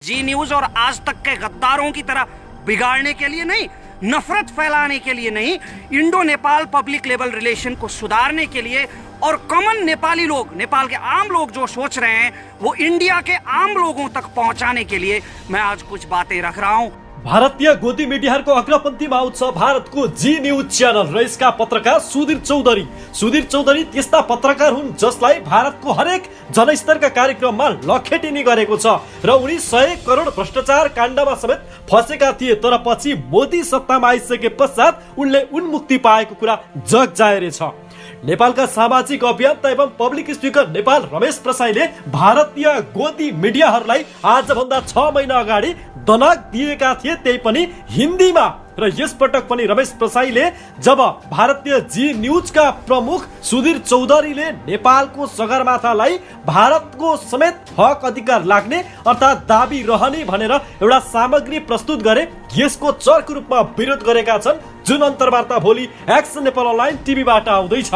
जी news और आज तक के गद्दारों की तरह बिगाड़ने के लिए नहीं, नफरत फैलाने के लिए नहीं, Indo Nepal public level relation को सुधारने के लिए और कॉमन नेपाली लोग, नेपाल के आम लोग जो सोच रहे हैं वो इंडिया के आम लोगों तक पहुंचाने के लिए मैं आज कुछ बातें रख रहा हूं। भारतीय गोदी मिडियाहरूको अग्रपन्थीमा आउँछ भारतको जी न्यूज च्यानल र यसका पत्रकार सुधीर चौधरी त्यस्ता पत्रकार हुन् जसलाई भारतको हरेक जनस्तरका कार्यक्रममा लखेटिने गरेको छ र उनी 100 करोड भ्रष्टाचार काण्डमा समेत फसेका थिए। तर पछि मोदी सत्तामा आइसके पश्चात उनले उन्मुक्ति पाएको कुरा जग जाहेर छ। नेपालका सामाजिक अभियन्ता एवं पब्लिक स्पिकर नेपाल रमेश प्रसाईले भारतीय गोदी मिडियाहरूलाई आजभन्दा 6 महिना अगाडि दनाक दिएका थिए, त्यही पनि हिन्दीमा। र यस पटक पनि रमेश प्रसाईले जब भारतीय जी न्यूजका प्रमुख सुधीर चौधरीले नेपालको सगरमाथालाई भारतको समेत हक अधिकार लाग्ने अर्थात् दाबी रहने भनेर एउटा सामग्री प्रस्तुत गरे, यसको चर्को रूपमा विरोध गरेका छन्, जुन अन्तर्वार्ता भोलि एक्सन नेपाल अनलाइन टिभीबाट आउँदैछ।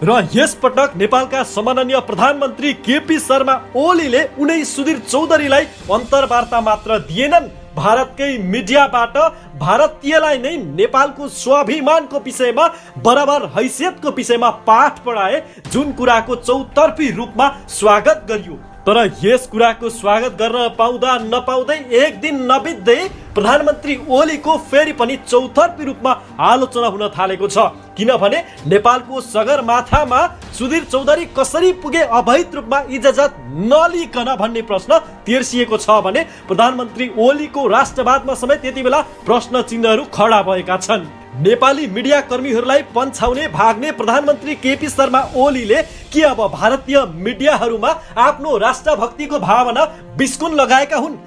र यस पटक नेपालका सम्माननीय प्रधानमन्त्री केपी शर्मा ओलीले उनै सुधीर चौधरीलाई अन्तर्वार्ता मात्र दिएनन्, भारतकै मिडियाबाट भारतीयलाई नै नेपालको स्वाभिमानको विषयमा बराबर हैसियतको विषयमा पाठ पढाए, जुन कुराको चौतर्फी रूपमा स्वागत गरियो। तर यस कुराको स्वागत गर्न पाउँदा नपाउँदै एक दिन नबित्दै प्रधानमन्त्री ओलीको फेरि पनि चौतर्फी रूपमा आलोचना हुन थालेको छ। किनभने नेपालको सगरमाथामा सुधीर चौधरी कसरी पुगे अवैध रूपमा इजाजत नलिकन भन्ने प्रश्न तेर्सिएको छ भने प्रधानमन्त्री ओलीको राष्ट्रवादमा समेत यति बेला प्रश्न चिन्हहरू खडा भएका छन्। नेपाली मिडिया कर्मीहरूलाई पन्छाउने भाग्ने प्रधानमन्त्री केपी शर्मा ओलीले के अब भारतीय मिडियाहरूमा आफ्नो राष्ट्रभक्तिको भावना बिस्कुन लगाएका हुन्?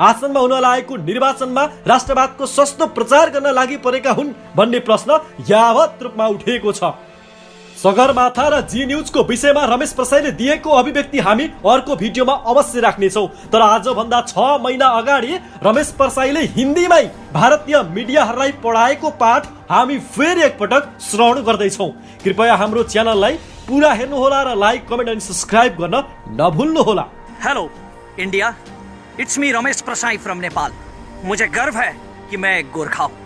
आसनमा हुन लागेको निर्वाचनमा राष्ट्रवादको सस्तो प्रचार गर्न लागि परेका हुन् भन्ने प्रश्न यावत रूपमा उठेको छ। सगरमाथा र जी न्यूजको विषयमा रमेश प्रसाईले दिएको अभिव्यक्ति हामी अर्को भिडियोमा अवश्य राख्नेछौँ। तर आजभन्दा 6 महिना अगाडि रमेश प्रसाईले हिन्दीमै भारतीय मिडियाहरूलाई पढाएको पाठ हामी फेरि एकपटक श्रवण गर्दैछौँ। कृपया हाम्रो च्यानललाई पुरा हेर्नुहोला र लाइक, कमेन्ट अनि सब्सक्राइब गर्न नभुल्नुहोला। Hello India, it's me Ramesh Prasai from Nepal. मुझे गर्व है कि मैं एक गोरखा हूँ।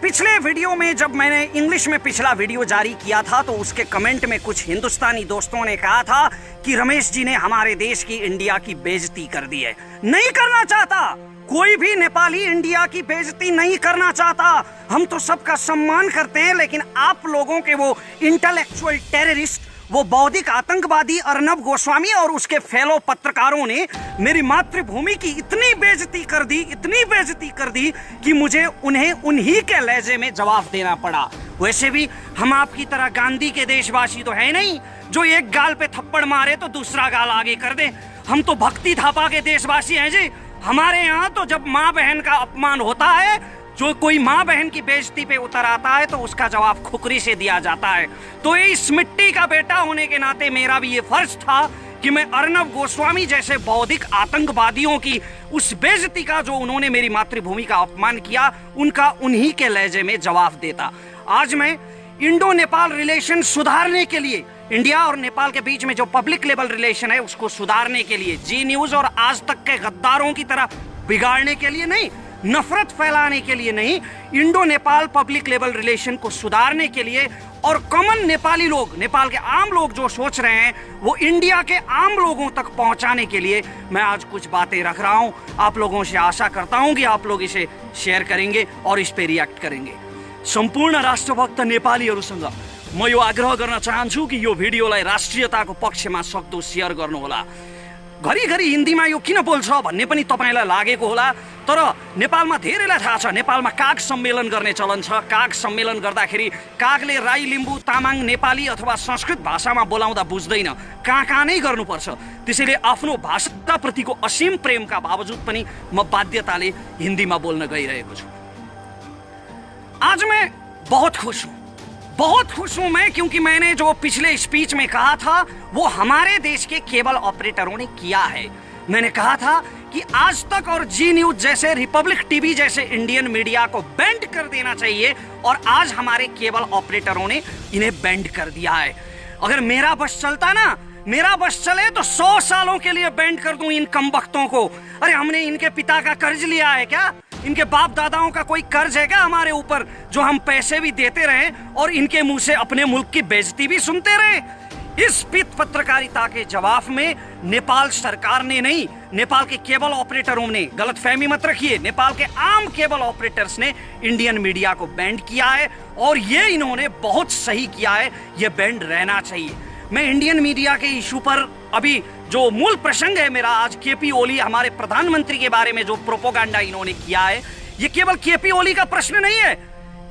पिछले वीडियो में जब मैंने इंग्लिश में पिछला वीडियो जारी किया था तो उसके कमेंट में कुछ हिंदुस्तानी दोस्तों ने कहा था कि रमेश जी ने हमारे देश की, इंडिया की बेइज्जती कर दी है। नहीं करना चाहता, कोई भी नेपाली इंडिया की बेइज्जती नहीं करना चाहता। हम तो सबका सम्मान करते हैं, लेकिन आप लोगों के वो इंटेलेक्चुअल टेररिस्ट, वो बौद्धिक आतंकवादी अर्नब गोस्वामी और उसके फेलो पत्रकारों ने मेरी मातृभूमि की इतनी बेइज्जती कर दी कि मुझे उन्हें उन्हीं के लहजे में जवाब देना पड़ा। वैसे भी हम आपकी तरह गांधी के देशवासी तो है नहीं जो एक गाल पे थप्पड़ मारे तो दूसरा गाल आगे कर दे। हम तो भक्ति थापा के देशवासी हैं जी। हमारे यहाँ तो जब माँ बहन का अपमान होता है, जो कोई माँ बहन की बेइज्जती पे उतर आता है तो उसका जवाब खुकरी से दिया जाता है। तो इस मिट्टी का बेटा होने के नाते मेरा भी ये फर्ज था कि मैं अर्नब गोस्वामी जैसे बौद्धिक आतंकवादियों की उस बेइज्जती का, जो उन्होंने मेरी मातृभूमि का अपमान किया, उनका उन्हीं के लहजे में जवाब देता। आज मैं इंडो नेपाल रिलेशन सुधारने के लिए, इंडिया और नेपाल के बीच में जो पब्लिक लेवल रिलेशन है उसको सुधारने के लिए, जी न्यूज और आज तक के गद्दारों की तरह बिगाड़ने के लिए नहीं, नफरत फैलाने के लिए नहीं, Indo Nepal public level relation को सुधारने के लिए और कॉमन नेपाली लोग, नेपाल के आम लोग जो सोच रहे हैं वो इंडिया के आम लोगों तक पहुंचाने के लिए मैं आज कुछ बातें रख रहा हूं। आप लोगों से आशा करता हूं कि आप लोग इसे शेयर करेंगे और इस पे रिएक्ट करेंगे। सम्पूर्ण राष्ट्रभक्त नेपालीहरूसँग म यो आग्रह गर्न चाहन्छु कि यो भिडियोलाई राष्ट्रियताको पक्षमा सक्दो शेयर गर्नुहोला। घरिघरि हिन्दीमा यो किन बोल्छ भन्ने पनि तपाईलाई लागेको होला, तर नेपालमा धेरैलाई थाहा छ नेपालमा काग सम्मेलन गर्ने चलन छ। काग सम्मेलन गर्दाखेरि कागले राई, लिम्बू, तामाङ, नेपाली अथवा संस्कृत भाषामा बोलाउँदा बुझ्दैन, कहाँ नै गर्नुपर्छ। त्यसैले आफ्नो भाषाप्रतिको असीम प्रेमका बावजुद पनि म बाध्यताले हिन्दीमा बोल्न गइरहेको छु। आज मैं बहुत खुश हूं मैं, क्योंकि मैंने जो पिछले स्पीच में कहा था वो हमारे देश के केबल ऑपरेटरों ने किया है। मैंने कहा था कि आज तक और जी न्यूज जैसे, रिपब्लिक टीवी जैसे इंडियन मीडिया को बैंड कर देना चाहिए, और आज हमारे केबल ऑपरेटरों ने इन्हें बैंड कर दिया है। अगर मेरा बस चलता ना मेरा बस चले तो 100 सालों के लिए बैंड कर दूं इन कमबख्तों को। अरे हमने इनके पिता का कर्ज लिया है क्या? इनके बाप दादाओं का कोई कर्ज है क्या हमारे ऊपर, जो हम पैसे भी देते रहे और इनके मुंह से अपने मुल्क की बेइज्जती भी सुनते रहे? इस पित पत्रकारिता के जवाब में नेपाल सरकार ने नहीं, नेपाल के केबल ऑपरेटरों ने, गलतफहमी मत रखिए, नेपाल के आम केबल ऑपरेटर्स ने इंडियन मीडिया को बैंड किया है और ये इन्होंने बहुत सही किया है। ये बैंड रहना चाहिए। मैं इंडियन मीडिया के इशू पर अभी जो मूल प्रसंग है मेरा आज, केपी ओली हमारे प्रधानमंत्री के बारे में जो प्रोपोगंडा इन्होंने किया है, ये केवल केपी ओली का प्रश्न नहीं है,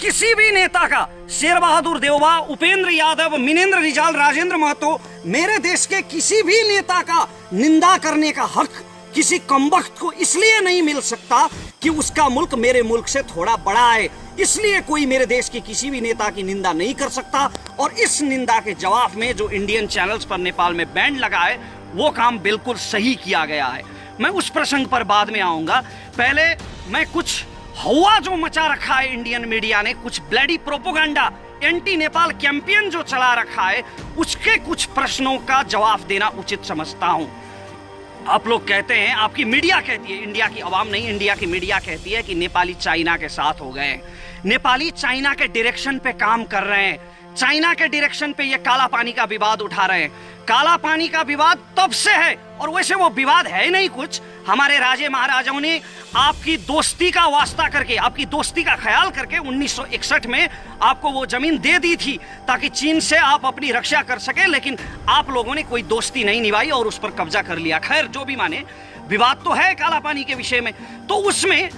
किसी भी नेता का, शेर बहादुर देवबा, उपेंद्र यादव, मिनेंद्र रिजाल, राजेंद्र महतो, मेरे देश के किसी भी नेता का निंदा करने का हक किसी कमबख्त को इसलिए नहीं मिल सकता कि उसका मुल्क मेरे मुल्क से थोड़ा बड़ा है। इसलिए कोई मेरे देश के किसी भी नेता की निंदा नहीं कर सकता। और इस निंदा के जवाब में जो इंडियन चैनल्स पर नेपाल में बैन लगा है, वो काम बिल्कुल सही किया गया है। मैं उस प्रसंग पर बाद में आऊंगा। पहले मैं कुछ हवा जो मचा रखा है इंडियन मीडिया ने, कुछ bloody propaganda, anti Nepal campaign जो चला रखा है, उसके कुछ प्रश्नों का जवाब देना उचित समझता हूं। आप लोग कहते हैं, आपकी मीडिया कहती है, इंडिया की आवाम नहीं, इंडिया की मीडिया कहती है कि नेपाली चाइना के साथ हो गए, नेपाली चाइना के डायरेक्शन पे काम कर रहे हैं, चाइना के डायरेक्शन पे ये काला पानी का विवाद उठा रहे हैं। काला पानी का विवाद तब से है, और वैसे वो विवाद है नहीं कुछ, हमारे राजे महाराजाओं ने आपकी दोस्ती का वास्ता करके, आपकी दोस्ती का ख्याल करके 1961 में आपको वो जमीन दे दी थी ताकि चीन से आप अपनी रक्षा कर सके, लेकिन आप लोगों ने कोई दोस्ती नहीं निभाई और उस पर कब्जा कर लिया। खैर जो भी माने, विवाद तो है काला पानी के विषय में, तो उसमें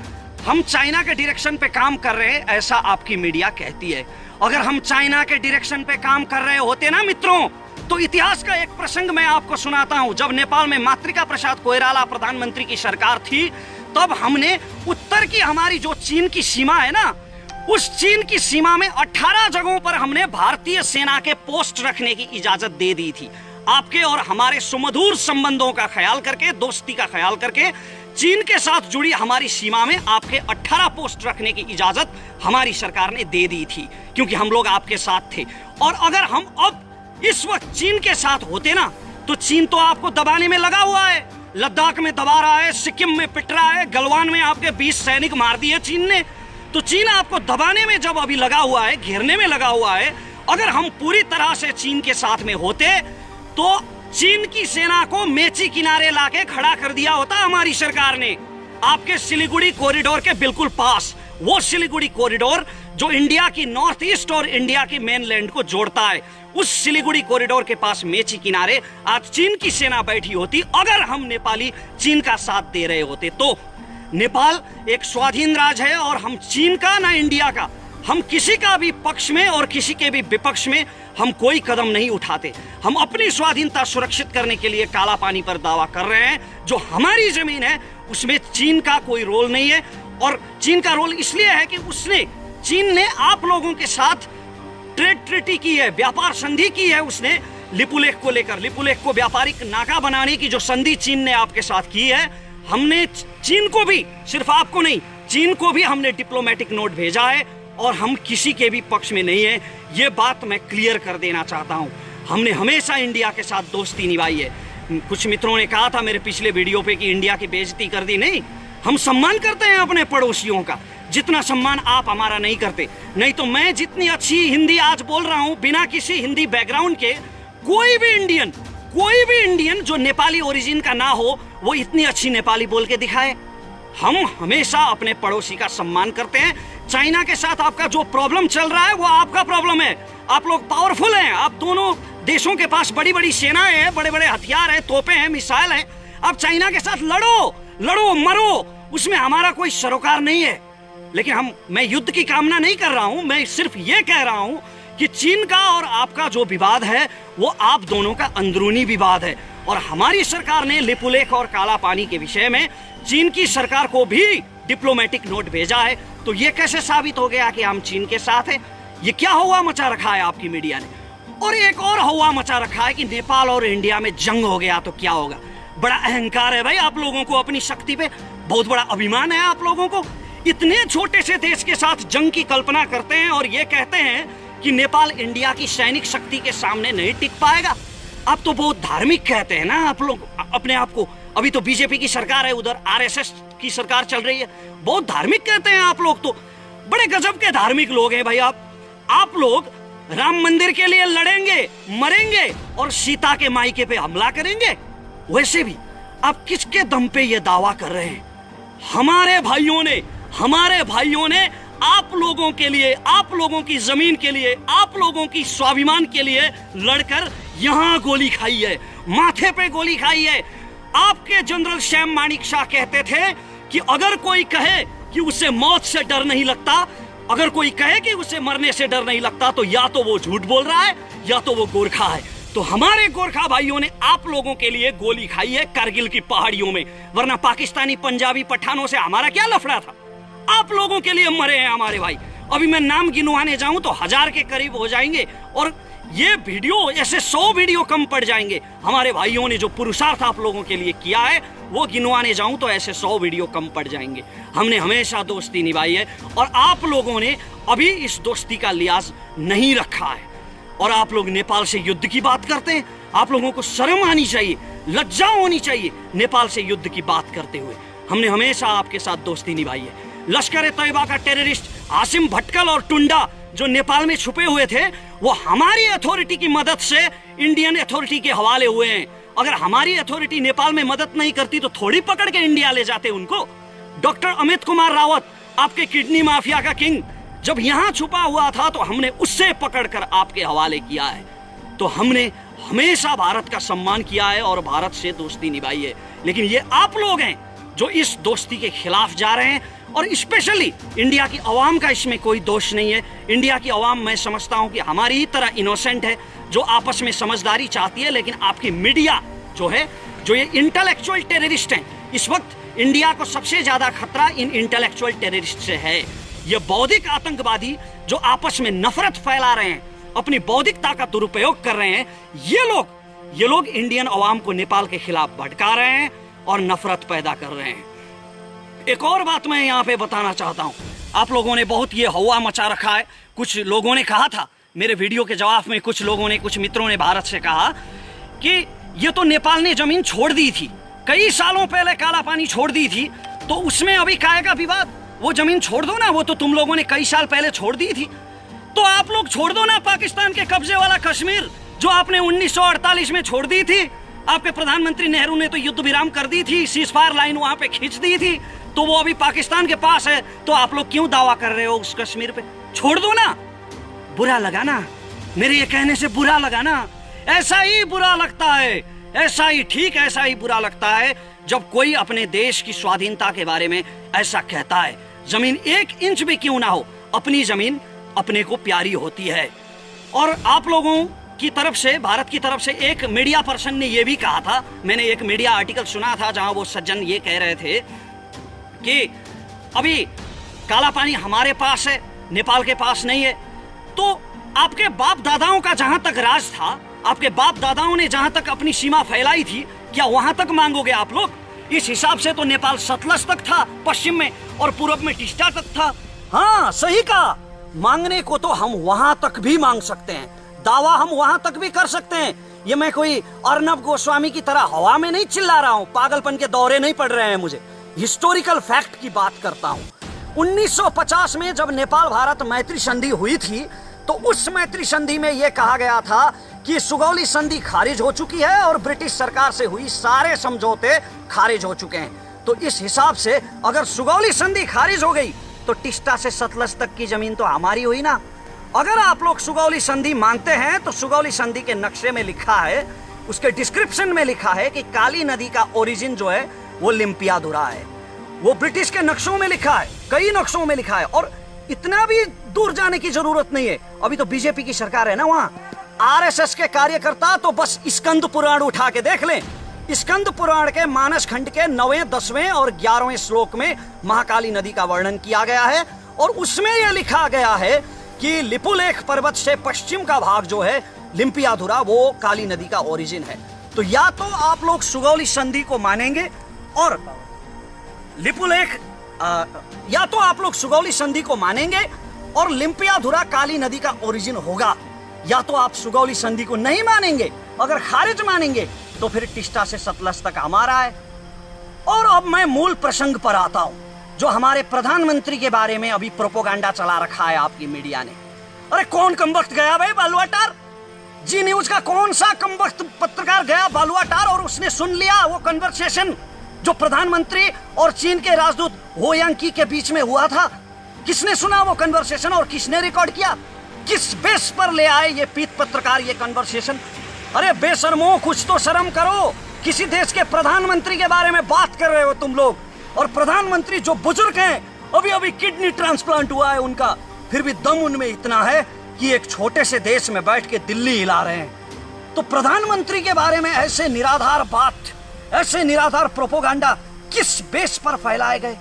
हम चाइना के डायरेक्शन पे काम कर रहे हैं, ऐसा आपकी मीडिया कहती है। अगर हम चाइना के डायरेक्शन पे काम कर रहे होते ना मित्रों, तो इतिहास का एक प्रसंग मैं आपको सुनाता हूं। जब नेपाल में मातृका प्रसाद कोइराला प्रधानमंत्री की सरकार थी, तब हमने उत्तर की हमारी जो चीन की सीमा है ना, उस चीन की सीमा में 18 जगहों पर हमने भारतीय सेना के पोस्ट रखने की इजाजत दे दी थी। आपके और हमारे सुमधुर संबंधों का ख्याल करके, दोस्ती का ख्याल करके, चीन के साथ जुड़ी हमारी सीमा में आपके 18 पोस्ट रखने की इजाजत हमारी सरकार ने दे दी थी, क्योंकि हम लोग आपके साथ थे। और अगर हम अब इस वक्त चीन के साथ होते ना, तो चीन तो आपको दबाने में लगा हुआ है, लद्दाख में दबा रहा है, सिक्किम में पिट रहा है, गलवान में आपके 20 सैनिक मार दिए चीन ने। तो चीन आपको दबाने में जब अभी लगा हुआ है, घेरने में लगा हुआ है, अगर हम पूरी तरह से चीन के साथ में होते तो चीन की सेना को मेची किनारे लाके खड़ा कर दिया होता हमारी सरकार ने, आपके सिलीगुड़ी कॉरिडोर के बिल्कुल पास। वो सिलीगुड़ी कॉरिडोर जो इंडिया की नॉर्थ ईस्ट और इंडिया की मेनलैंड को जोड़ता है, उस सिलीगुड़ी कॉरिडोर के पास मेची किनारे आज चीन की सेना बैठी होती। अगर हम नेपाली चीन का साथ दे रहे होते तो नेपाल एक स्वाधीन राज्य है और हम चीन का ना इंडिया का, हम किसी का भी पक्ष में और किसी के भी विपक्ष में हम कोई कदम नहीं उठाते। हम अपनी स्वाधीनता सुरक्षित करने के लिए काला पानी पर दावा कर रहे हैं। जो हमारी जमीन है उसमें चीन का कोई रोल नहीं है, और चीन का रोल इसलिए है कि चीन ने आप लोगों के साथ ट्रेड ट्रीटी की है, व्यापार संधि की है उसने लिपुलेख को लेकर। लिपुलेख को व्यापारिक नाका बनाने की जो संधि चीन ने आपके साथ की है, हमने चीन को भी, सिर्फ आपको नहीं, चीन को भी हमने डिप्लोमेटिक नोट भेजा है और हम किसी के भी पक्ष में नहीं है। ये बात मैं क्लियर कर देना चाहता हूं। हमने हमेशा इंडिया के साथ दोस्ती निभाई है। कुछ मित्रों ने कहा था मेरे पिछले वीडियो पे कि इंडिया की बेइज्जती कर दी। नहीं, हम सम्मान करते हैं अपने पड़ोसियों का, जितना सम्मान आप हमारा नहीं करते। नहीं तो मैं जितनी अच्छी हिंदी आज बोल रहा हूं बिना किसी हिंदी बैकग्राउंड के, कोई भी इंडियन जो नेपाली ओरिजिन का ना हो वो इतनी अच्छी नेपाली बोल के दिखाए। हम हमेशा अपने पड़ोसी का सम्मान करते हैं। चाइना के साथ आपका जो प्रॉब्लम चल रहा है वो आपका प्रॉब्लम है। आप लोग पावरफुल हैं, आप दोनों देशों के पास बड़ी बड़ी सेनाएं हैं, बड़े बड़े हथियार हैं, तोपें हैं, मिसाइल हैं। आप चाइना के साथ लड़ो मरो, उसमें हमारा कोई सरोकार नहीं है। लेकिन मैं युद्ध की कामना नहीं कर रहा हूं, मैं सिर्फ ये कह रहा हूं कि चीन का और आपका जो विवाद है वो आप दोनों का अंदरूनी विवाद है। और हमारी सरकार ने लिपुलेख और काला पानी के विषय में चीन की सरकार को भी डिप्लोमेटिक नोट भेजा है। तो ये कैसे साबित हो गया कि हम चीन के साथ हैं? ये क्या हुआ मचा रखा है आपकी मीडिया ने? और एक और हुआ मचा रखा है कि नेपाल और इंडिया में जंग हो गया तो क्या होगा। बड़ा अहंकार है भाई आप लोगों को अपनी शक्ति पे, बहुत बड़ा अभिमान है आप लोगों को। इतने छोटे से देश के साथ जंग की कल्पना करते हैं और ये कहते हैं कि नेपाल इंडिया की सैनिक शक्ति के सामने नहीं टिक पाएगा। आप तो बहुत धार्मिक कहते हैं ना आप लोग अपने आप को। अभी तो बीजेपी की सरकार है, उधर आरएसएस की सरकार चल रही है, बहुत धार्मिक कहते हैं आप लोग। तो बड़े गजब के धार्मिक लोग हैं भाई आप लोग राम मंदिर के लिए लड़ेंगे, मरेंगे और सीता के मायके पे हमला करेंगे। वैसे भी आप किसके दम पे ये दावा कर रहे हैं? हमारे भाइयों ने आप लोगों के लिए, आप लोगों की जमीन के लिए, आप लोगों की स्वाभिमान के लिए लड़कर यहां गोली खाई है, माथे पे गोली खाई है। आपके जनरल सैम मानेकशॉ कहते थे कि अगर कोई कहे कि उसे मौत से डर नहीं लगता, अगर कोई कहे कि उसे मरने से डर नहीं लगता, तो या तो वो झूठ बोल रहा है या तो वो गोरखा है। तो हमारे गोरखा भाइयों ने आप लोगों के लिए गोली खाई है कारगिल की पहाड़ियों में, वरना पाकिस्तानी पंजाबी पठानों से हमारा क्या लफड़ा था? आप लोगों के लिए मरे हैं हमारे भाई। अभी मैं नाम गिनवाने जाऊं तो 1000 के करीब हो जाएंगे और ये वीडियो ऐसे 100 वीडियो कम पड़ जाएंगे। हमारे भाइयों ने जो पुरुषार्थ आप लोगों के लिए किया है वो गिनवाने जाऊं तो ऐसे 100 वीडियो कम पड़ जाएंगे। हमने हमेशा दोस्ती निभाई है और आप लोगों ने अभी इस दोस्ती का लिहाज नहीं रखा है। और आप लोग नेपाल से युद्ध की बात करते हैं। आप लोगों को शर्म आनी चाहिए, लज्जा होनी चाहिए नेपाल से युद्ध की बात करते हुए। हमने हमेशा आपके साथ दोस्ती निभाई है। लश्कर तैयबा का टेररिस्ट आसिम भटकल और टुंडा जो नेपाल में छुपे हुए थे, वो हमारी अथॉरिटी की मदद से इंडियन अथॉरिटी के हवाले हुए हैं। अगर हमारी अथॉरिटी नेपाल में मदद नहीं करती तो थोड़ी पकड़ के इंडिया ले जाते उनको। डॉक्टर अमित कुमार रावत, आपके किडनी माफिया का किंग, जब यहां छुपा हुआ था तो हमने उससे पकड़कर आपके हवाले किया है। तो हमने हमेशा भारत का सम्मान किया है और भारत से दोस्ती निभाई है। लेकिन ये आप लोग हैं जो इस दोस्ती के खिलाफ जा रहे हैं और स्पेशली इंडिया की आवाम का इसमें कोई दोष नहीं है। इंडिया की आवाम मैं समझता हूं कि हमारी ही तरह इनोसेंट है, जो आपस में समझदारी चाहती है। लेकिन आपकी मीडिया जो है, जो ये इंटेलेक्चुअल टेररिस्ट हैं, इस वक्त इंडिया को सबसे ज्यादा खतरा इन इंटेलेक्चुअल टेररिस्ट से है। ये बौद्धिक आतंकवादी जो आपस में नफरत फैला रहे हैं, अपनी बौद्धिकता का दुरुपयोग कर रहे हैं, ये लोग इंडियन आवाम को नेपाल के खिलाफ भड़का रहे हैं और नफरत पैदा कर रहे हैं। एक और बात मैं यहाँ पे बताना चाहता हूँ। आप लोगों ने बहुत ये हवा मचा रखा है। कुछ लोगों ने कहा था मेरे वीडियो के जवाब में, कुछ मित्रों ने भारत से कहा कि ये तो नेपाल ने जमीन छोड़ दी थी, कई सालों पहले काला पानी छोड़ दी थी, तो उसमें अभी काहे का विवाद? वो जमीन छोड़ दो ना, वो तो तुम लोगों ने कई साल पहले छोड़ दी थी। तो आप लोग छोड़ दो ना पाकिस्तान के कब्जे वाला कश्मीर, जो आपने 1948 में छोड़ दी थी। आपके प्रधानमंत्री नेहरू ने तो युद्ध विराम कर दी थी, सीजफायर लाइन वहां पे खींच दी थी, तो वो अभी पाकिस्तान के पास है। तो आप लोग क्यों दावा कर रहे हो उस कश्मीर पे? छोड़ दो ना। बुरा लगा ना? मेरे ये कहने से बुरा लगा ना? ऐसा ही बुरा लगता है, ऐसा ही ठीक ऐसा ही बुरा लगता है जब कोई अपने देश की स्वाधीनता के बारे में ऐसा कहता है। जमीन 1 इंच भी क्यों ना हो, अपनी जमीन अपने को प्यारी होती है। और आप लोगों की तरफ से, भारत की तरफ से एक मीडिया पर्सन ने यह भी कहा था, मैंने एक मीडिया आर्टिकल सुना था जहां वो सज्जन ये कह रहे थे कि अभी काला पानी हमारे पास है, नेपाल के पास नहीं है। तो आपके बाप दादाओं का जहां तक राज था, आपके बाप दादाओं ने जहां तक अपनी सीमा फैलाई थी, क्या वहां तक मांगोगे आप लोग? इस हिसाब से तो नेपाल सतलज तक था पश्चिम में, और पूरब में टिस्टा तक था। हाँ, सही कहा। मांगने को तो हम वहां तक भी मांग सकते हैं, दावा हम वहां तक भी कर सकते हैं। ये मैं कोई अर्नब गोस्वामी की तरह हवा में नहीं चिल्ला रहा हूं, पागलपन के दौरे नहीं पड़ रहे हैं मुझे, हिस्टोरिकल फैक्ट की बात करता हूं। 1950 में जब नेपाल भारत मैत्री संधि हुई थी, तो उस मैत्री संधि में यह कहा गया था कि सुगौली संधि खारिज हो चुकी है और ब्रिटिश सरकार से हुई सारे समझौते खारिज हो चुके हैं। तो इस हिसाब से अगर सुगौली संधि खारिज हो गई तो टिस्टा से सतलज तक की जमीन तो हमारी हुई ना। अगर आप लोग सुगौली संधि मानते हैं तो सुगौली संधि के नक्शे में लिखा है, उसके डिस्क्रिप्शन में लिखा है कि काली नदी का ओरिजिन जो है वो लिम्पियाधुरा है। वो ब्रिटिश के नक्शों में लिखा है, कई नक्शों में लिखा है। और इतना भी दूर जाने की जरूरत नहीं है, अभी तो बीजेपी की सरकार है ना वहां। आरएसएस के कार्यकर्ता तो बस स्कंद पुराण उठा के देख लें। स्कंद पुराण के मानस खंड के 9वें, 10वें और 11वें श्लोक में महाकाली नदी का वर्णन किया गया है और उसमें यह लिखा गया है कि लिपुलेख पर्वत से पश्चिम का भाग जो है लिम्पियाधुरा, वो काली नदी का ओरिजिन है। तो या तो आप लोग सुगौली संधि को मानेंगे और लिपुलेख, या तो आप लोग सुगौली संधि को मानेंगे और लिम्पियाधुरा काली नदी का ओरिजिन होगा, या तो आप सुगौली संधि को नहीं मानेंगे अगर खारिज मानेंगे तो फिर टिस्टा से सतलज तक हमारा है। और अब मैं मूल प्रसंग पर आता हूं, जो हमारे प्रधानमंत्री के बारे में अभी प्रोपोगंडा चला रखा है आपकी मीडिया ने। अरे कौन कमबख्त गया भाई बालुआटार? जी न्यूज का कौन सा कमबख्त पत्रकार गया बालुआटार और उसने सुन लिया वो कन्वर्सेशन जो प्रधानमंत्री और चीन के राजदूत हो यांकी के बीच में हुआ था? किसने सुना वो कन्वर्सेशन और किसने रिकॉर्ड किया? किस बेस पर ले आए ये पीत पत्रकार ये कन्वर्सेशन? अरे बेशर्मो, कुछ तो शर्म करो। किसी देश के प्रधानमंत्री के बारे में बात कर रहे हो तुम लोग, और प्रधानमंत्री जो बुजुर्ग हैं, अभी अभी किडनी ट्रांसप्लांट हुआ है उनका, फिर भी दम उनमें इतना है कि एक छोटे से देश में बैठ के दिल्ली हिला रहे हैं। तो प्रधानमंत्री के बारे में ऐसे निराधार बात, ऐसे निराधार प्रोपोगंडा किस बेस पर फैलाए गए?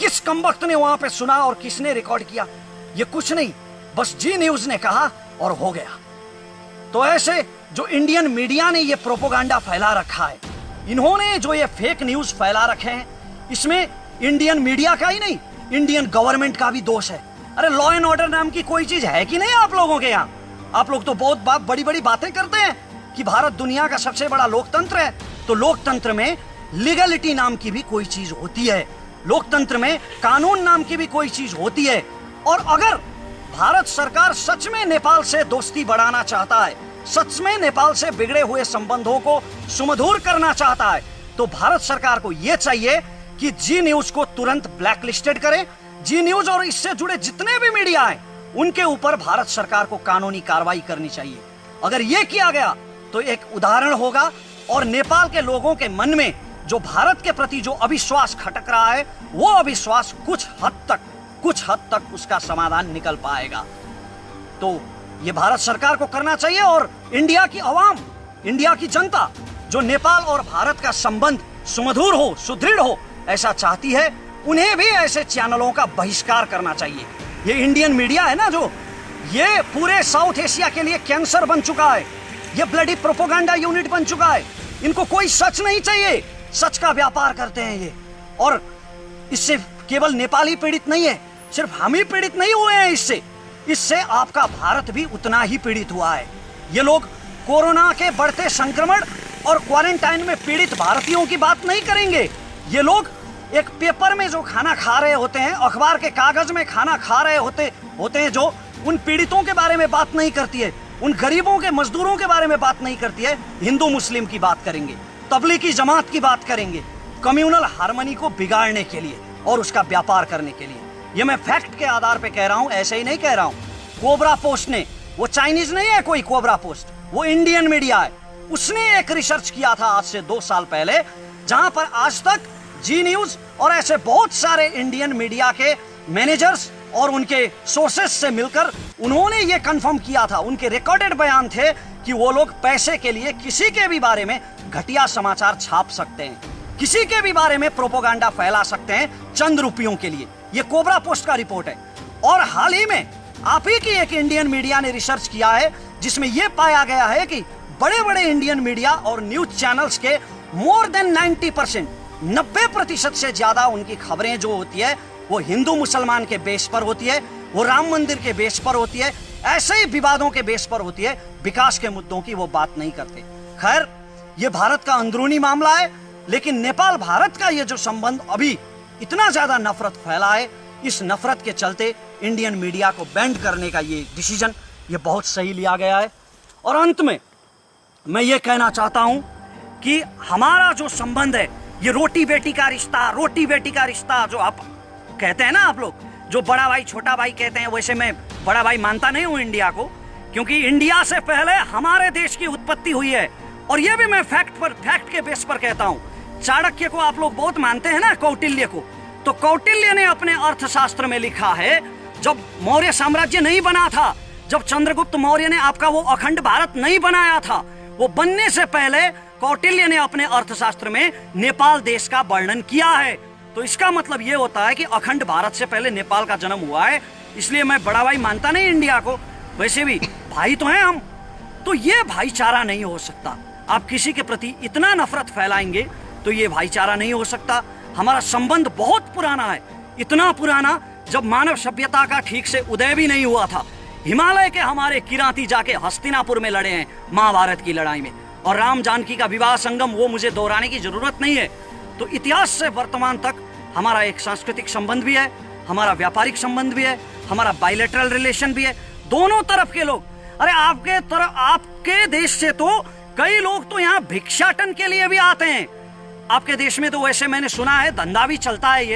किस कमबख्त ने वहां पे सुना और किसने रिकॉर्ड किया? ये कुछ नहीं, बस जी न्यूज ने कहा और हो गया। तो ऐसे जो इंडियन मीडिया ने ये प्रोपोगंडा फैला रखा है, इन्होंने जो ये फेक न्यूज फैला रखे हैं, इसमें इंडियन मीडिया का ही नहीं, इंडियन गवर्नमेंट का भी दोष है। अरे लॉ एंड ऑर्डर नाम की कोई चीज है कि नहीं आप लोगों के यहाँ? आप लोग तो बहुत बड़ी बड़ी बातें करते हैं कि भारत दुनिया का सबसे बड़ा लोकतंत्र है। तो लोकतंत्र में लीगलिटी नाम की भी कोई चीज होती है, लोकतंत्र में कानून नाम की भी कोई चीज होती है। और अगर भारत सरकार सच में नेपाल से दोस्ती बढ़ाना चाहता है, सच में नेपाल से बिगड़े हुए संबंधों को सुमधुर करना चाहता है, तो भारत सरकार को यह चाहिए कि जी न्यूज को तुरंत ब्लैकलिस्टेड करे। जी न्यूज और इससे जुड़े जितने भी मीडिया हैं, उनके ऊपर भारत सरकार को कानूनी कार्रवाई करनी चाहिए। अगर यह किया गया तो एक उदाहरण होगा, और नेपाल के लोगों के मन में जो भारत के प्रति जो अविश्वास खटक रहा है, वो अविश्वास कुछ हद तक उसका समाधान निकल पाएगा। तो ये भारत सरकार को करना चाहिए, और इंडिया की आवाम, इंडिया की जनता जो नेपाल और भारत का संबंध सुमधुर हो, सुदृढ़ हो, ऐसा चाहती है, उन्हें भी ऐसे चैनलों का बहिष्कार करना चाहिए। ये इंडियन मीडिया है ना, जो ये पूरे साउथ एशिया के लिए कैंसर बन चुका है, ये ब्लडी प्रोपोगंडा यूनिट बन चुका है। इनको कोई सच नहीं चाहिए, सच का व्यापार करते हैं ये। और इससे केवल नेपाल ही पीड़ित नहीं है, सिर्फ हम ही पीड़ित नहीं हुए हैं इससे आपका भारत भी उतना ही पीड़ित हुआ है। ये लोग कोरोना के बढ़ते संक्रमण और क्वारंटाइन में पीड़ित भारतीयों की बात नहीं करेंगे। ये लोग एक पेपर में जो खाना खा रहे होते हैं, अखबार के कागज में खाना खा रहे होते हैं, जो उन पीड़ितों के बारे में बात नहीं करती है, उन गरीबों के मजदूरों के बारे में बात नहीं करती है, हिंदू मुस्लिम की बात करेंगे, तबलीगी जमात की बात करेंगे, कम्युनल हार्मनी को बिगाड़ने के लिए और उसका व्यापार करने के लिए। ये मैं फैक्ट के आधार पे कह रहा हूं, ऐसे ही नहीं कह रहा हूं। कोबरा पोस्ट ने, वो चाइनीज नहीं है कोई कोबरा पोस्ट, वो इंडियन मीडिया है, उसने एक रिसर्च किया था आज से 2 साल पहले, जहां पर आज तक जी न्यूज और ऐसे बहुत सारे इंडियन मीडिया के मैनेजर्स और उनके सोर्सेस से मिलकर उन्होंने ये कंफर्म किया था, उनके रिकॉर्डेड बयान थे कि वो लोग पैसे के लिए किसी के भी बारे में घटिया समाचार छाप सकते हैं, किसी के भी बारे में प्रोपोगंडा फैला सकते हैं चंद रुपयों के लिए। ये कोबरा पोस्ट का रिपोर्ट है। और हाल ही में आप ही की एक इंडियन मीडिया ने रिसर्च किया है, जिसमें यह पाया गया है कि बड़े बड़े इंडियन मीडिया और न्यूज चैनल्स के मोर देन 90%, 90% से ज्यादा उनकी खबरें जो होती है वो हिंदू मुसलमान के बेस पर होती है, वो राम मंदिर के बेस पर होती है, ऐसे ही विवादों के बेस पर होती है, विकास के मुद्दों की वो बात नहीं करते। खैर, ये भारत का अंदरूनी मामला है, लेकिन नेपाल भारत का ये जो संबंध अभी इतना ज्यादा नफरत फैला है, इस नफरत के चलते इंडियन मीडिया को बैंड करने का ये डिसीजन ये बहुत सही लिया गया है। और अंत में मैं ये कहना चाहता हूं कि हमारा जो संबंध है, ये रोटी बेटी का रिश्ता जो आप कहते हैं ना, आप लोग जो बड़ा भाई छोटा भाई कहते हैं, वैसे मैं बड़ा भाई मानता नहीं हूं इंडिया को, क्योंकि इंडिया से पहले हमारे देश की उत्पत्ति हुई है। और ये भी मैं फैक्ट के बेस पर कहता हूं। चाणक्य को आप लोग बहुत मानते हैं ना, कौटिल्य को, तो कौटिल्य ने अपने अर्थशास्त्र में लिखा है, जब मौर्य साम्राज्य नहीं बना था, जब चंद्रगुप्त मौर्य ने आपका वो अखंड भारत नहीं बनाया था, वो बनने से पहले कौटिल्य ने अपने अर्थशास्त्र में नेपाल देश का वर्णन किया है। तो इसका मतलब ये होता है कि अखंड भारत से पहले नेपाल का जन्म हुआ है। इसलिए मैं बड़ा भाई मानता नहीं इंडिया को, वैसे भी भाई तो हैं हम। तो ये भाईचारा नहीं हो सकता। आप किसी के प्रति इतना नफरत फैलाएंगे तो ये भाईचारा नहीं हो सकता। हमारा संबंध बहुत पुराना है, इतना पुराना जब मानव सभ्यता का ठीक से उदय भी नहीं हुआ था। हिमालय के हमारे किराती जाके हस्तिनापुर में लड़े हैं महाभारत की लड़ाई में, और राम जानकी का विवाह संगम, वो मुझे दोहराने की जरूरत नहीं है। तो इतिहास से वर्तमान तक हमारा एक सांस्कृतिक संबंध भी है, हमारा व्यापारिक संबंध भी है, हमारा बायलैटरल रिलेशन भी है, दोनों तरफ के लोग। अरे आपके देश से तो कई लोग तो यहाँ भिक्षाटन के लिए भी आते हैं। आपके देश में तो वैसे मैंने सुना है धंधा भी चलता है,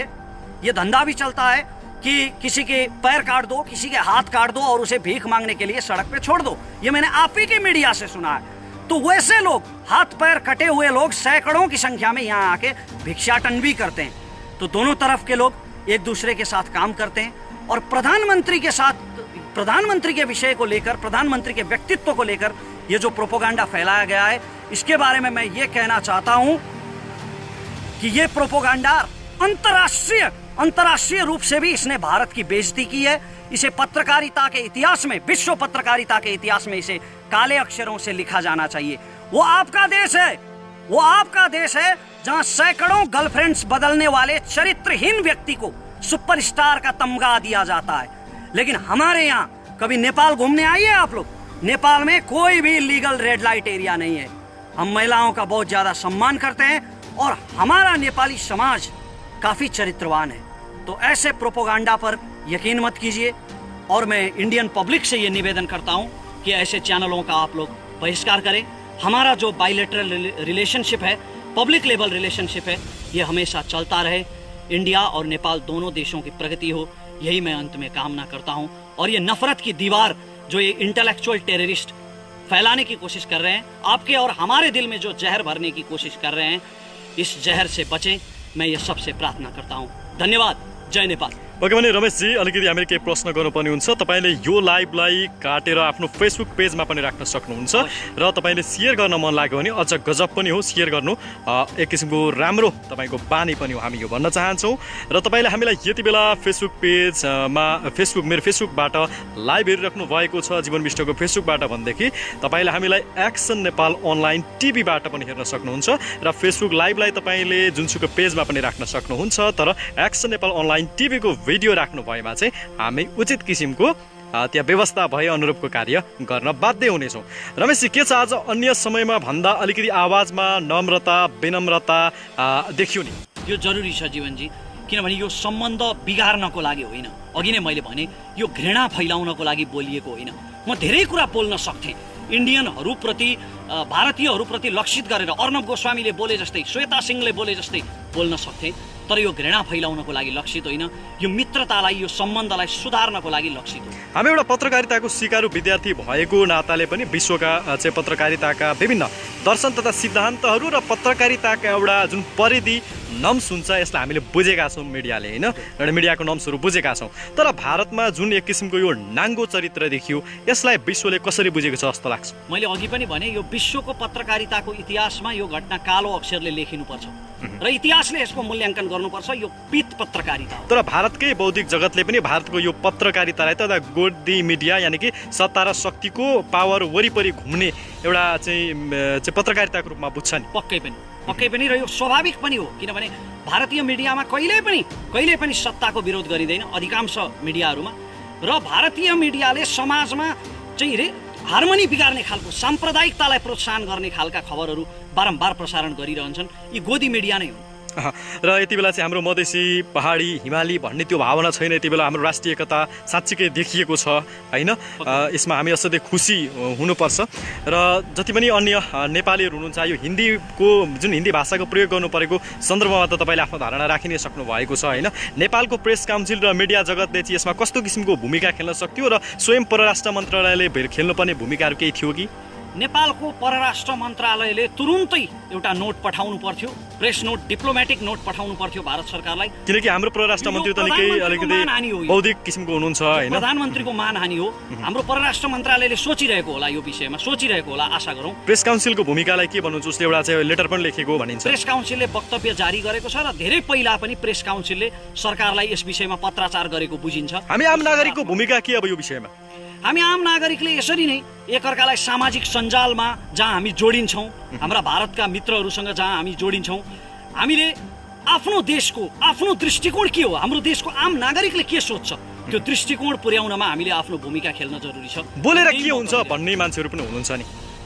ये धंधा भी चलता है कि किसी के पैर काट दो, किसी के हाथ काट दो और उसे भीख मांगने के लिए सड़क पे छोड़ दो। ये मैंने आप ही के मीडिया से सुना है। तो वैसे लोग, हाथ पैर कटे हुए लोग सैकड़ों की संख्या में यहाँ आके भिक्षाटन भी करते हैं। तो दोनों तरफ के लोग एक दूसरे के साथ काम करते हैं और प्रधानमंत्री के साथ, प्रधानमंत्री के विषय को लेकर, प्रधानमंत्री के व्यक्तित्व को लेकर ये जो प्रोपोगंडा फैलाया गया है, इसके बारे में मैं ये कहना चाहता हूं कि ये प्रोपोगंडा अंतर्राष्ट्रीय रूप से भी इसने भारत की बेइज्जती की है। इसे पत्रकारिता के इतिहास में, विश्व पत्रकारिता के इतिहास में इसे काले अक्षरों से लिखा जाना चाहिए। वो आपका देश है, वो आपका देश है जहां सैकड़ों गर्लफ्रेंड्स बदलने वाले चरित्रहीन व्यक्ति को सुपरस्टार का तमगा दिया जाता है। लेकिन हमारे यहाँ कभी नेपाल घूमने आइए आप लोग, नेपाल में कोई भी लीगल रेड लाइट एरिया नहीं है। हम महिलाओं का बहुत ज्यादा सम्मान करते हैं और हमारा नेपाली समाज काफी चरित्रवान है। तो ऐसे प्रोपोगंडा पर यकीन मत कीजिए और मैं इंडियन पब्लिक से ये निवेदन करता हूं कि ऐसे चैनलों का आप लोग बहिष्कार करें। हमारा जो बायलैटरल रिलेशनशिप है, पब्लिक लेवल रिलेशनशिप है, ये हमेशा चलता रहे। इंडिया और नेपाल दोनों देशों की प्रगति हो, यही मैं अंत में कामना करता हूं। और ये नफरत की दीवार जो ये इंटेलेक्चुअल टेररिस्ट फैलाने की कोशिश कर रहे हैं, आपके और हमारे दिल में जो जहर भरने की कोशिश कर रहे हैं, इस जहर से बचें, मैं ये सबसे प्रार्थना करता हूं। धन्यवाद। जय नेपाल। ओके भने रमेशजी, अलिकति हामीले केही प्रश्न गर्नुपर्ने हुन्छ। तपाईँले यो लाइभलाई काटेर आफ्नो फेसबुक पेजमा पनि राख्न सक्नुहुन्छ र तपाईँले सेयर गर्न मन लाग्यो भने अझ गजब पनि हो, सेयर गर्नु एक किसिमको राम्रो तपाईँको बानी पनि हो, हामी यो भन्न चाहन्छौँ। र तपाईँले हामीलाई यति बेला फेसबुक पेजमा मेरो फेसबुकबाट लाइभ हेरिराख्नु भएको छ, जीवन विष्टको फेसबुकबाट भनेदेखि तपाईँले हामीलाई एक्सन नेपाल अनलाइन टिभीबाट पनि हेर्न सक्नुहुन्छ र फेसबुक लाइभलाई तपाईँले जुनसुकै पेजमा पनि राख्न सक्नुहुन्छ। तर एक्सन नेपाल अनलाइन टिभीको भिडियो राख्नु भएमा चाहिँ हामी उचित किसिमको त्यहाँ व्यवस्था भए अनुरूपको कार्य गर्न बाध्य हुनेछौँ। रमेशजी, के छ आज अन्य समयमा भन्दा अलिकति आवाजमा नम्रता, विनम्रता देखियो नि? यो जरुरी छ जीवनजी, किनभने यो सम्बन्ध बिगार्नको लागि होइन। अघि नै मैले भने यो घृणा फैलाउनको लागि बोलिएको होइन। म धेरै कुरा बोल्न सक्थेँ, इन्डियनहरूप्रति, भारतीयहरूप्रति लक्षित गरेर अर्णव गोस्वामीले बोले जस्तै, श्वेता सिंहले बोले जस्तै बोल्न सक्थेँ। तर यो घृणा फैलाउनको लागि लक्षित होइन, यो मित्रतालाई, यो सम्बन्धलाई सुधार्नको लागि लक्षित हो। हामी एउटा पत्रकारिताको सिकारु विद्यार्थी भएको नाताले पनि विश्वका चाहिँ पत्रकारिताका विभिन्न दर्शन तथा सिद्धान्तहरू र पत्रकारिताका एउटा जुन परिधि नम्स हुन्छ, यसलाई हामीले बुझेका छौँ मिडियाले, होइन? एउटा मिडियाको नम्सहरू बुझेका छौँ। तर भारतमा जुन एक किसिमको यो नाङ्गो चरित्र देखियो, यसलाई विश्वले कसरी बुझेको छ जस्तो लाग्छ? मैले अघि पनि भने, यो विश्वको पत्रकारिताको इतिहासमा यो घटना कालो अक्षरले लेखिनुपर्छ र इतिहासले यसको मूल्याङ्कन गर्नुपर्छ। यो पित पत्रकारिता हो। तर भारतकै बौद्धिक जगतले पनि भारतको यो पत्रकारितालाई त गोदी मिडिया, यानि कि सत्ता र शक्तिको पावर वरिपरि घुम्ने एउटा चाहिँ पत्रकारिताको रूपमा बुझ्छ नि? पक्कै पनि र यो स्वाभाविक पनि हो, किनभने भारतीय मिडियामा कहिले पनि सत्ताको विरोध गरिँदैन अधिकांश मिडियाहरूमा। र भारतीय मिडियाले समाजमा चाहिँ हार्मोनी बिगार्ने खालको, साम्प्रदायिकतालाई प्रोत्साहन गर्ने खालका खबरहरू बारम्बार प्रसारण गरिरहन्छन्। यी गोदी मिडिया नै हो। र यति बेला चाहिँ हाम्रो मधेसी, पहाडी, हिमाली भन्ने त्यो भावना छैन। यति बेला हाम्रो राष्ट्रिय एकता साँच्चीकै देखिएको छ, होइन? यसमा हामी असाध्यै खुसी हुनुपर्छ। र जति पनि अन्य नेपालीहरू हुनुहुन्छ, यो हिन्दीको जुन हिन्दी भाषाको प्रयोग गर्नु परेको सन्दर्भमा त तपाईँले आफ्नो धारणा राखि नै सक्नु भएको छ, होइन? नेपालको प्रेस काउन्सिल र मिडिया जगतले चाहिँ यसमा कस्तो किसिमको भूमिका खेल्न सक्थ्यो र स्वयं परराष्ट्र मन्त्रालयले खेल्नुपर्ने भूमिकाहरू केही थियो कि? नेपालको परराष्ट्र मन्त्रालयले तुरुन्तै एउटा नोट पठाउनु पर्थ्यो, प्रेस नोट, डिप्लोमेटिक नोट पठाउनु पर्थ्यो भारत सरकारलाई, किनकि हाम्रो परराष्ट्र मन्त्री त निकै अलिकति बौद्धिक किसिमको हुनुहुन्छ, होइन? प्रधानमन्त्रीको मानहानि हो। हाम्रो परराष्ट्र मन्त्रालयले सोचिरहेको होला, यो विषयमा सोचिरहेको होला, आशा गरौँ। प्रेस काउन्सिलको भूमिकालाई के भन्नुहुन्छ? उसले एउटा चाहिँ लेटर पनि लेखेको भनिन्छ। प्रेस काउन्सिलले वक्तव्य जारी गरेको छ र धेरै पहिला पनि प्रेस काउन्सिलले सरकारलाई यस विषयमा पत्राचार गरेको बुझिन्छ। हामी आम नागरिकको भूमिका के अब यो विषयमा? हामी आम नागरिकले यसरी नै एकअर्कालाई सामाजिक सञ्जालमा जहाँ हामी जोडिन्छौँ, हाम्रा भारतका मित्रहरूसँग जहाँ हामी जोडिन्छौँ, हामीले आफ्नो देशको, आफ्नो दृष्टिकोण के हो, हाम्रो देशको आम नागरिकले के सोच्छ, त्यो दृष्टिकोण पुर्याउनमा हामीले आफ्नो भूमिका खेल्न जरुरी छ। बोलेर के हुन्छ भन्ने मान्छेहरू पनि हुनुहुन्छ नि?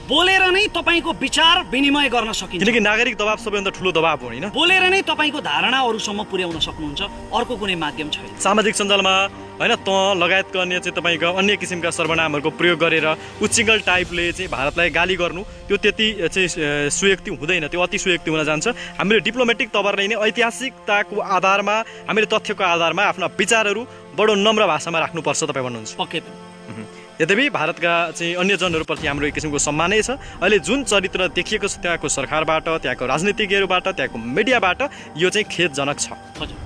बोलेर नै तपाईको विचार विनिमय गर्न सकिन्छ। किनकि नागरिक दबाव सबैभन्दा ठुलो दबाव हो हैन। बोलेर नै तपाईको धारणा अरूसम्म पुर्याउन सक्नुहुन्छ, अर्को कुनै माध्यम छैन। सामाजिक सञ्जालमा हैन त लगायतका अन्य चाहिँ तपाईँको अन्य किसिमका सर्वनामहरूको प्रयोग गरेर उच्चिङ्गल टाइपले चाहिँ भारतलाई गाली गर्नु त्यो त्यति चाहिँ सुयुक्ति हुँदैन, त्यो अति सुयुक्ति हुन जान्छ। हामीले डिप्लोमेटिक तवरले नै ऐतिहासिकताको आधारमा हामीले तथ्यको आधारमा आफ्ना विचारहरू बडो नम्र भाषामा राख्नुपर्छ तपाईँ भन्नुहुन्छ। पक्कै पनि। यद्यपि भारतका चाहिँ अन्य जनहरूप्रति हाम्रो एक किसिमको सम्मानै छ। अहिले जुन चरित्र देखिएको छ त्यहाँको सरकारबाट, त्यहाँको राजनीतिज्ञहरूबाट, त्यहाँको मिडियाबाट यो चाहिँ खेदजनक छ। हजुर।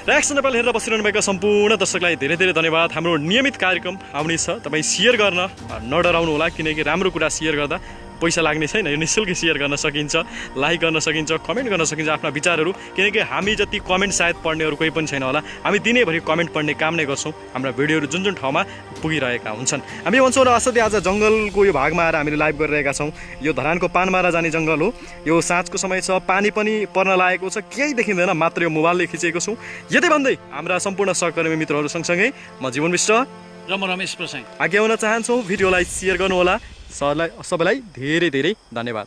र एक्सन नेपाल हेरेर बसिरहनु भएका सम्पूर्ण दर्शकलाई धेरै धेरै धन्यवाद। हाम्रो नियमित कार्यक्रम आउने छ, तपाईँ सेयर गर्न नडराउनु होला, किनकि राम्रो कुरा सेयर गर्दा पैसा लाग्ने छैन, यो निःशुल्क सेयर गर्न सकिन्छ, लाइक गर्न सकिन्छ, कमेन्ट गर्न सकिन्छ आफ्ना विचारहरू। किनकि हामी जति कमेन्ट सायद पढ्नेहरू कोही पनि छैन होला, हामी दिनैभरि कमेन्ट पढ्ने काम नै गर्छौँ। हाम्रा भिडियोहरू जुन जुन ठाउँमा पुगिरहेका हुन्छन् हामी भन्छौँ र असत्य आज जङ्गलको यो भागमा आएर हामीले लाइभ गरिरहेका छौँ। यो धरानको पानमारा जाने जङ्गल हो, यो साँझको समय छ, पानी पनि पर्न लागेको छ, केही देखिँदैन, मात्र यो मोबाइलले खिचेको छौँ। यति भन्दै हाम्रा सम्पूर्ण सहकर्मी मित्रहरू सँगसँगै म जीवन विष्ट र म रमेश प्रसाई आज्ञा हुन चाहन्छौँ। भिडियोलाई सेयर गर्नुहोला। सबैलाई धेरै धेरै धन्यवाद।